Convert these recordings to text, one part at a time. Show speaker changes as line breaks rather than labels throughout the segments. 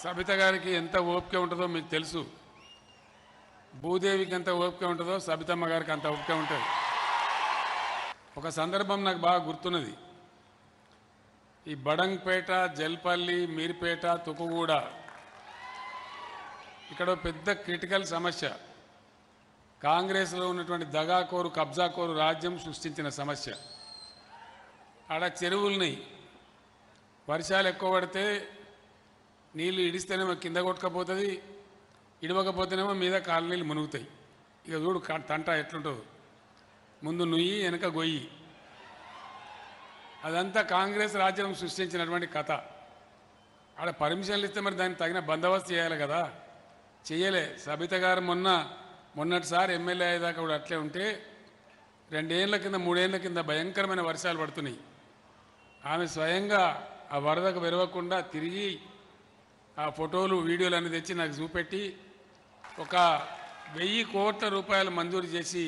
సబిత గారికి ఎంత ఓపిక ఉంటుందో మీకు తెలుసు. భూదేవికి ఎంత ఓపిక ఉంటుందో సబితమ్మ గారికి అంత ఓపిక ఉంటుంది. ఒక సందర్భం నాకు బాగా గుర్తున్నది. ఈ బడంగ్పేట, జల్పల్లి, మీర్పేట, తుకుగూడ ఇక్కడ పెద్ద క్రిటికల్ సమస్య. కాంగ్రెస్లో ఉన్నటువంటి దగాకోరు, కబ్జాకోరు రాజ్యం సృష్టించిన సమస్య. ఆడ చెరువుల్ని వర్షాలు ఎక్కువ పడితే నీళ్ళు ఇడిస్తేనేమో కింద కొట్టుకపోతుంది, ఇడవకపోతేనేమో మీద కాలనీళ్ళు మునుగుతాయి. ఇక చూడు తంట ఎట్లుంటుందో, ముందు నుయ్యి వెనక గొయ్యి. అదంతా కాంగ్రెస్ రాజ్యం సృష్టించినటువంటి కథ. ఆడ పర్మిషన్లు ఇస్తే మరి దానికి తగిన బందోబస్తు చేయాలి కదా, చేయలే. సబిత గారు మొన్నటిసారి ఎమ్మెల్యే అయ్యేదాకా కూడా అట్లే ఉంటే 2 ఏళ్ల కింద 3 ఏళ్ల కింద భయంకరమైన వర్షాలు పడుతున్నాయి. ఆమె స్వయంగా ఆ వరదకు వెరవకుండా తిరిగి ఆ ఫోటోలు, వీడియోలు అన్ని తెచ్చి నాకు చూపెట్టి ఒక 1000 కోట్ల రూపాయలు మంజూరు చేసి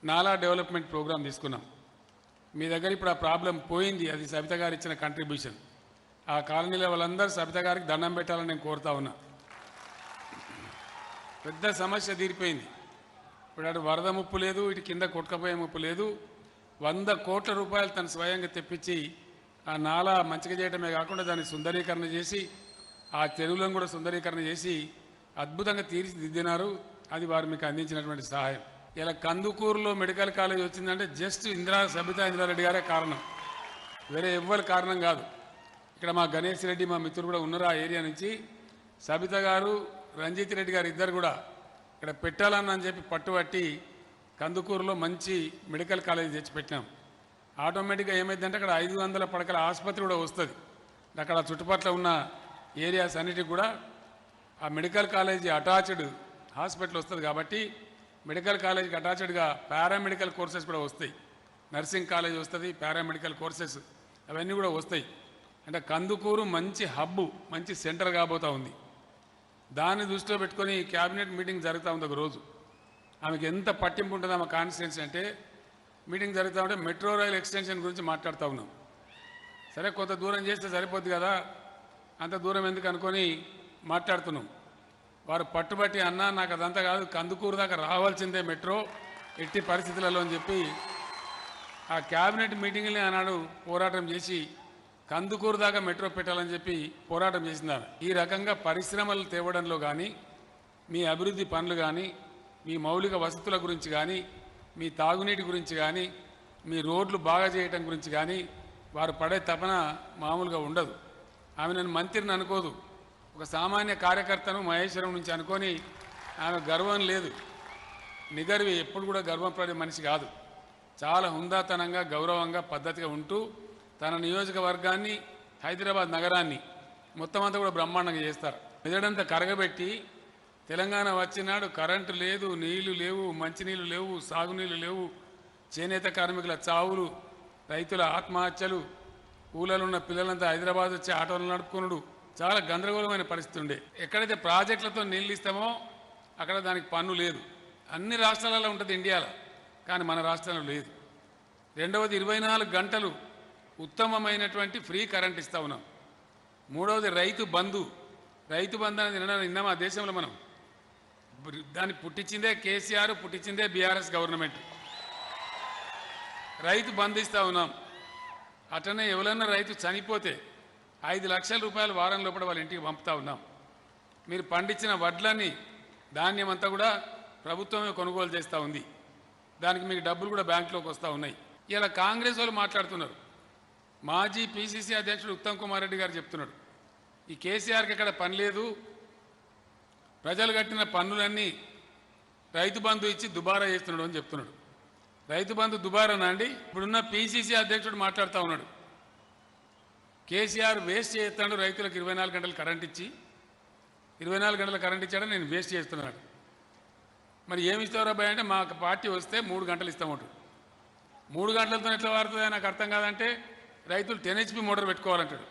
నాలా డెవలప్మెంట్ ప్రోగ్రాం తీసుకున్నాం. మీ దగ్గర ఇప్పుడు ఆ ప్రాబ్లం పోయింది. అది సబిత గారు ఇచ్చిన కంట్రిబ్యూషన్. ఆ కాలనీలో వాళ్ళందరూ సబిత గారికి దండం పెట్టాలని నేను కోరుతా ఉన్నా. పెద్ద సమస్య తీరిపోయింది. ఇప్పుడు అటు వరద ముప్పు లేదు, ఇటు కింద కొట్టుకపోయే ముప్పు లేదు. 100 కోట్ల రూపాయలు తను స్వయంగా తెప్పించి ఆ నాలా మంచిగా చేయడమే కాకుండా దాన్ని సుందరీకరణ చేసి ఆ చెరువులను కూడా సుందరీకరణ చేసి అద్భుతంగా తీర్చిదిద్దినారు. అది వారు మీకు అందించినటువంటి సహాయం. ఇలా కందుకూరులో మెడికల్ కాలేజ్ వచ్చిందంటే జస్ట్ సబితా ఇంద్రారెడ్డి గారే కారణం, వేరే ఎవ్వరు కారణం కాదు. ఇక్కడ మా గణేష్ రెడ్డి, మా మిత్రులు కూడా ఉన్నారు ఆ ఏరియా నుంచి. సబిత గారు, రంజిత్ రెడ్డి గారు ఇద్దరు కూడా ఇక్కడ పెట్టాలని చెప్పి పట్టుబట్టి కందుకూరులో మంచి మెడికల్ కాలేజ్ తెచ్చిపెట్టినాం. ఆటోమేటిక్గా ఏమైందంటే అక్కడ 500 పడకల ఆసుపత్రి కూడా వస్తుంది. అక్కడ చుట్టుపక్కల ఉన్న ఏరియాస్ అన్నిటికి కూడా ఆ మెడికల్ కాలేజీ అటాచ్డ్ హాస్పిటల్ వస్తుంది. కాబట్టి మెడికల్ కాలేజీకి అటాచ్డ్గా పారామెడికల్ కోర్సెస్ కూడా వస్తాయి. నర్సింగ్ కాలేజ్ వస్తుంది, పారామెడికల్ కోర్సెస్ అవన్నీ కూడా వస్తాయి. అంటే కందుకూరు మంచి హబ్బు, మంచి సెంటర్ కాబోతూ ఉంది. దాన్ని దృష్టిలో పెట్టుకొని క్యాబినెట్ మీటింగ్ జరుగుతూ ఉంది. ఒక రోజు ఆమెకి ఎంత పట్టింపు ఉంటుంది ఆమె కాన్స్టిట్యున్సీ అంటే, మీటింగ్ జరుగుతూ ఉంటే మెట్రో రైల్ ఎక్స్టెన్షన్ గురించి మాట్లాడుతూ ఉన్నాం. సరే కొంత దూరం చేస్తే సరిపోద్ది కదా, అంత దూరం ఎందుకు అనుకొని మాట్లాడుతున్నాం. వారు పట్టుబట్టి అన్నా నాకు అదంతా కాదు, కందుకూరు దాకా రావాల్సిందే మెట్రో ఎట్టి పరిస్థితులలో అని చెప్పి ఆ క్యాబినెట్ మీటింగ్ని ఆనాడు పోరాటం చేసి కందుకూరు దాకా మెట్రో పెట్టాలని చెప్పి పోరాటం చేసినారు. ఈ రకంగా పరిశ్రమలు తేవడంలో కానీ, మీ అభివృద్ధి పనులు కానీ, మీ మౌలిక వసతుల గురించి కానీ, మీ తాగునీటి గురించి కానీ, మీ రోడ్లు బాగా చేయటం గురించి కానీ వారు పడే తపన మామూలుగా ఉండదు. ఆమె నన్ను మంత్రిని అనుకోదు, ఒక సామాన్య కార్యకర్తను మహేశ్వరం నుంచి అనుకొని ఆమె గర్వం లేదు. నిగర్వి ఎప్పుడు కూడా గర్వం పడే మనిషి కాదు. చాలా హుందాతనంగా, గౌరవంగా, పద్ధతిగా ఉంటూ తన నియోజకవర్గాన్ని, హైదరాబాద్ నగరాన్ని మొత్తం అంతా కూడా బ్రహ్మాండంగా చేస్తారు. మెదడంతా కరగబెట్టి తెలంగాణ వచ్చినాడు కరెంటు లేదు, నీళ్లు లేవు, మంచినీళ్ళు లేవు, సాగునీళ్ళు లేవు, చేనేత కార్మికుల చావులు, రైతుల ఆత్మహత్యలు, ఊళ్ళలో ఉన్న పిల్లలంతా హైదరాబాద్ వచ్చి ఆటోలు నడుపుకున్నాడు. చాలా గందరగోళమైన పరిస్థితి ఉండే. ఎక్కడైతే ప్రాజెక్టులతో నీళ్ళు ఇస్తామో అక్కడ దానికి పన్ను లేదు. అన్ని రాష్ట్రాలలో ఉంటుంది ఇండియాలో, కానీ మన రాష్ట్రంలో లేదు. రెండవది 24 గంటలు ఉత్తమమైనటువంటి ఫ్రీ కరెంట్ ఇస్తూ ఉన్నాం. మూడవది రైతు బంధు. రైతు బంధు అనేది నిన్న ఆ దేశంలో మనం దాన్ని పుట్టించిందే కేసీఆర్, పుట్టించిందే బీఆర్ఎస్ గవర్నమెంట్. రైతు బంధు ఇస్తూ ఉన్నాం. అట్లనే ఎవరన్నా రైతు చనిపోతే 5 లక్షల రూపాయలు వారం లోపల వాళ్ళ ఇంటికి పంపుతూ ఉన్నాం. మీరు పండించిన వడ్లని, ధాన్యం అంతా కూడా ప్రభుత్వమే కొనుగోలు చేస్తూ ఉంది. దానికి మీకు డబ్బులు కూడా బ్యాంకులోకి వస్తూ ఉన్నాయి. ఇలా కాంగ్రెస్ వాళ్ళు మాట్లాడుతున్నారు. మాజీ పిసిసి అధ్యక్షుడు ఉత్తమ్ కుమార్ రెడ్డి గారు చెప్తున్నాడు, ఈ కేసీఆర్కి ఎక్కడ పని లేదు, ప్రజలు కట్టిన పన్నులన్నీ రైతు బంధు ఇచ్చి దుబారా చేస్తున్నాడు అని చెప్తున్నాడు. రైతు బంధు దుబారానా అండి? ఇప్పుడున్న పిసిసి అధ్యక్షుడు మాట్లాడుతూ ఉన్నాడు, కేసీఆర్ వేస్ట్ చేస్తాడు, రైతులకు 24 గంటలు కరెంట్ ఇచ్చి 24 గంటల కరెంట్ ఇచ్చాడని నేను వేస్ట్ చేస్తున్నాడు. మరి ఏమి ఇస్తావు అబ్బాయి అంటే, మా పార్టీ వస్తే 3 గంటలు ఇస్తామంటాడు. 3 గంటలతో ఎట్లా వాడుతుందో నాకు అర్థం కాదంటే, రైతులు 10 HP మోటార్ పెట్టుకోవాలంటాడు.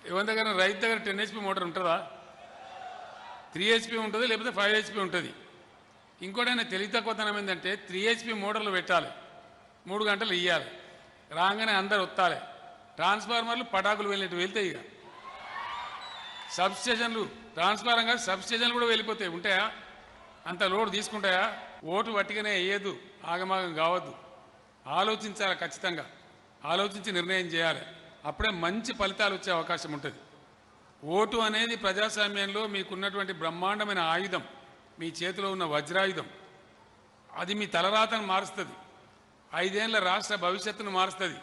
ఎవరి దగ్గర రైతు దగ్గర 10 HP మోటార్ ఉంటుందా? 3 HP ఉంటుంది, లేకపోతే 5 HP ఉంటుంది. ఇంకోటైనా తెలివి తక్కువతనం ఏంటంటే 3 HP మోటార్లు పెట్టాలి, 3 గంటలు ఇవ్వాలి, రాగానే అందరు వస్తాలి, ట్రాన్స్ఫార్మర్లు పటాకులు వెళ్ళినట్టు వెళ్తాయి. ఇక సబ్స్టేషన్లు ట్రాన్స్ఫారంగా సబ్స్టేషన్లు కూడా వెళ్ళిపోతాయి. ఉంటాయా? అంత లోడ్ తీసుకుంటాయా? ఓటు వట్టిగానే వేయద్దు, ఆగమాగం కావద్దు. ఆలోచించాలి, ఖచ్చితంగా ఆలోచించి నిర్ణయం చేయాలి. అప్పుడే మంచి ఫలితాలు వచ్చే అవకాశం ఉంటుంది. ఓటు అనేది ప్రజాస్వామ్యంలో మీకున్నటువంటి బ్రహ్మాండమైన ఆయుధం, మీ చేతిలో ఉన్న వజ్రాయుధం. అది మీ తలరాతను మారుస్తుంది, 5 ఏళ్ల రాష్ట్ర భవిష్యత్తును మారుస్తుంది,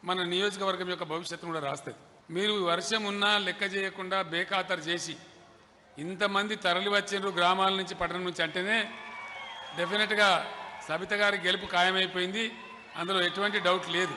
మన నియోజకవర్గం యొక్క భవిష్యత్తును కూడా రాస్తుంది. మీరు వర్షం ఉన్నా లెక్క చేయకుండా బేఖాతరు చేసి ఇంతమంది తరలి వచ్చిండ్రు గ్రామాల నుంచి, పట్టణం నుంచి అంటేనే డెఫినెట్గా సబిత గారి గెలుపు ఖాయమైపోయింది. అందులో ఎటువంటి డౌట్ లేదు.